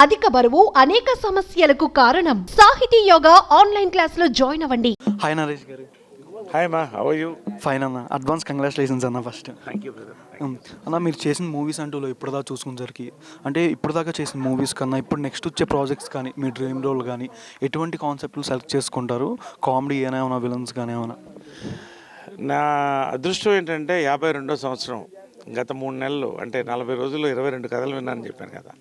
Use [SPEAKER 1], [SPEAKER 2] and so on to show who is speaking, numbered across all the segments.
[SPEAKER 1] అధిక బరువు అనేక సమస్యలకు కారణం. సాహితీ యోగా ఆన్లైన్ క్లాస్ లో జాయిన్ అవ్వండి.
[SPEAKER 2] హాయ్ నరేష్ గారు.
[SPEAKER 3] హాయ్ మా, హౌ ఆర్ యూ?
[SPEAKER 2] ఫైన్ అన్న. అడ్వాన్స్ కంగ్రాచులేషన్స్ అన్న ఫస్ట్.
[SPEAKER 3] Thank you brother.
[SPEAKER 2] అన్న, మీరు చేసిన మూవీస్ అంటూ ఇప్పటిదాకా చూసుకునేసరికి అంటే ఇప్పటిదాకా చేసిన మూవీస్ కన్నా ఇప్పుడు నెక్స్ట్ వచ్చే ప్రాజెక్ట్స్ కానీ మీ డ్రీమ్ రోల్ కానీ ఎటువంటి కాన్సెప్ట్లు సెలెక్ట్ చేసుకుంటారు? కామెడీ ఏమైనా, విలన్స్ కానీ ఏమైనా?
[SPEAKER 3] నా అదృష్టం ఏంటంటే 52వ సంవత్సరం, గత 3 నెలలు అంటే 40 రోజుల్లో 22 కథలు విన్నానని చెప్పాను కదా.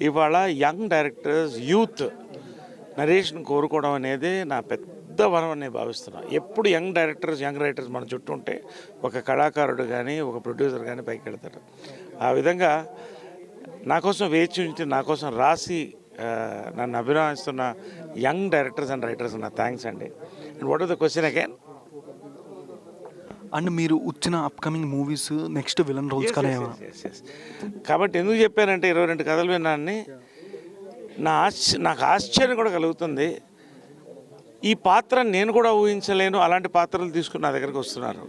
[SPEAKER 3] ఇవాళ యంగ్ డైరెక్టర్స్, యూత్ నరేష్ని కోరుకోవడం అనేది నా పెద్ద వరం అని నేను భావిస్తున్నాను. ఎప్పుడు యంగ్ డైరెక్టర్స్, యంగ్ రైటర్స్ మన చుట్టూ ఉంటే ఒక కళాకారుడు కానీ ఒక ప్రొడ్యూసర్ కానీ పైకి వెళ్తాడు. ఆ విధంగా నా కోసం వేచి ఉంచి నా కోసం రాసి నన్ను అభిమానిస్తున్న యంగ్ డైరెక్టర్స్ అండ్ రైటర్స్ నా థ్యాంక్స్ అండి. And what are the question again?
[SPEAKER 2] And మీరు వచ్చిన upcoming movies next villain roles కానీ ఏమైనా?
[SPEAKER 3] కాబట్టి ఎందుకు చెప్పానంటే 22 కథలు విన్నాన్ని నాకు ఆశ్చర్యం కూడా కలుగుతుంది. ఈ పాత్ర నేను కూడా ఊహించలేను, అలాంటి పాత్రలు తీసుకుని నా దగ్గరికి వస్తున్నారు.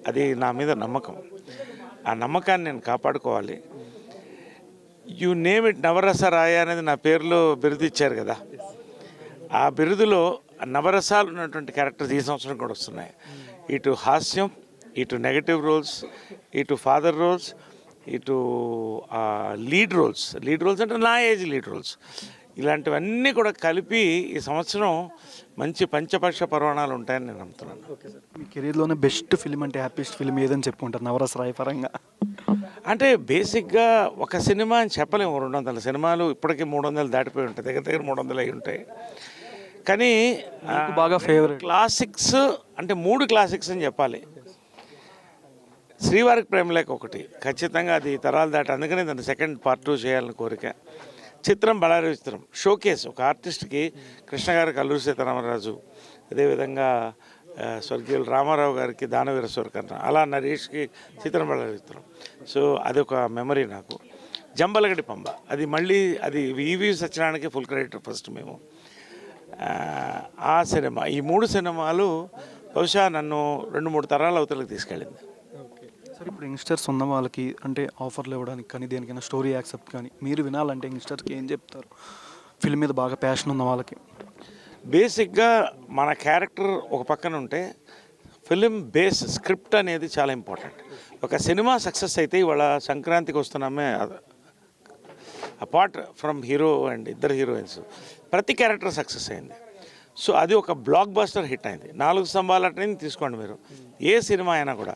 [SPEAKER 3] అది నా మీద నమ్మకం. ఆ నమ్మకాన్ని నేను కాపాడుకోవాలి. యు నేమ్ ఇట్, నవరస రాయ అనేది నా పేరులో బిరుదు ఇచ్చారు కదా. ఆ బిరుదులో నవరసాలు ఉన్నటువంటి క్యారెక్టర్స్ ఈ సంవత్సరం కూడా వస్తున్నాయి. ఇటు హాస్యం, ఇటు నెగటివ్ రోల్స్, ఇటు ఫాదర్ రోల్స్, ఇటు లీడ్ రోల్స్ అంటే నా ఏజ్ లీడ్ రోల్స్, ఇలాంటివన్నీ కూడా కలిపి ఈ సంవత్సరం మంచి పంచపక్ష పర్వాణాలు ఉంటాయని నేను నమ్ముతున్నాను.
[SPEAKER 2] మీ కెరీర్లోనే బెస్ట్ ఫిల్మ్ అంటే హ్యాపీస్ట్ ఫిల్మ్ ఏదని చెప్పుకుంటారు నవరస రాయ పరంగా?
[SPEAKER 3] అంటే బేసిక్గా ఒక సినిమా అని చెప్పలేము. 200 సినిమాలు ఇప్పటికీ 300 దాటిపోయి ఉంటాయి, దగ్గర 300 అయి ఉంటాయి. కానీ
[SPEAKER 2] బాగా ఫేవరెట్
[SPEAKER 3] క్లాసిక్స్ అంటే 3 క్లాసిక్స్ అని చెప్పాలి. శ్రీవారికి ప్రేమలేఖ ఒకటి ఖచ్చితంగా, అది తరాలు దాటి, అందుకనే దాన్ని సెకండ్ పార్ట్ 2 చేయాలని కోరిక. చిత్రం బళారి చిత్రం షోకేస్ ఒక ఆర్టిస్ట్కి, కృష్ణ గారికి అల్లూరి సీతారామరాజు, అదేవిధంగా స్వర్గీయులు రామారావు గారికి దానవీర సూరకర్ణ, అలా నరేష్కి చిత్రం బళారి చిత్రం. సో అదొక మెమరీ నాకు. జంబలగడి పంబ, అది మళ్ళీ అది వివి సత్యనారాయణకి ఫుల్ క్రెడిట్ ఫస్ట్ మేము. ఆ సినిమా, ఈ 3 సినిమాలు బహుశా నన్ను 2-3 తరాల అవతలకు తీసుకెళ్ళింది.
[SPEAKER 2] సార్, ఇప్పుడు యంగ్స్టర్స్ ఉన్న వాళ్ళకి అంటే ఆఫర్లు ఇవ్వడానికి కానీ దేనికైనా స్టోరీ యాక్సెప్ట్ కానీ మీరు వినాలంటే యంగ్స్టర్స్కి ఏం చెప్తారు? ఫిల్మ్ మీద బాగా ప్యాషన్ ఉన్న వాళ్ళకి.
[SPEAKER 3] బేసిక్గా మన క్యారెక్టర్ ఒక పక్కన ఉంటే ఫిలిం బేస్ స్క్రిప్ట్ అనేది చాలా ఇంపార్టెంట్. ఒక సినిమా సక్సెస్ అయితే ఇవాళ సంక్రాంతికి వస్తున్నామే, apart from hero and 2 heroines, ప్రతి క్యారెక్టర్ సక్సెస్ అయింది. సో అది ఒక బ్లాక్ బస్టర్ హిట్ అయింది. 4 స్తంభాలని తీసుకోండి మీరు, ఏ సినిమా అయినా కూడా,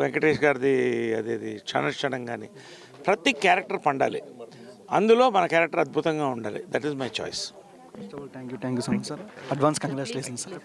[SPEAKER 3] వెంకటేష్ గారిది అదేది క్షణం కానీ, ప్రతి క్యారెక్టర్ పండాలి, అందులో మన క్యారెక్టర్ అద్భుతంగా ఉండాలి. That is my choice.
[SPEAKER 2] Thank you so much sir. Advance congratulations sir.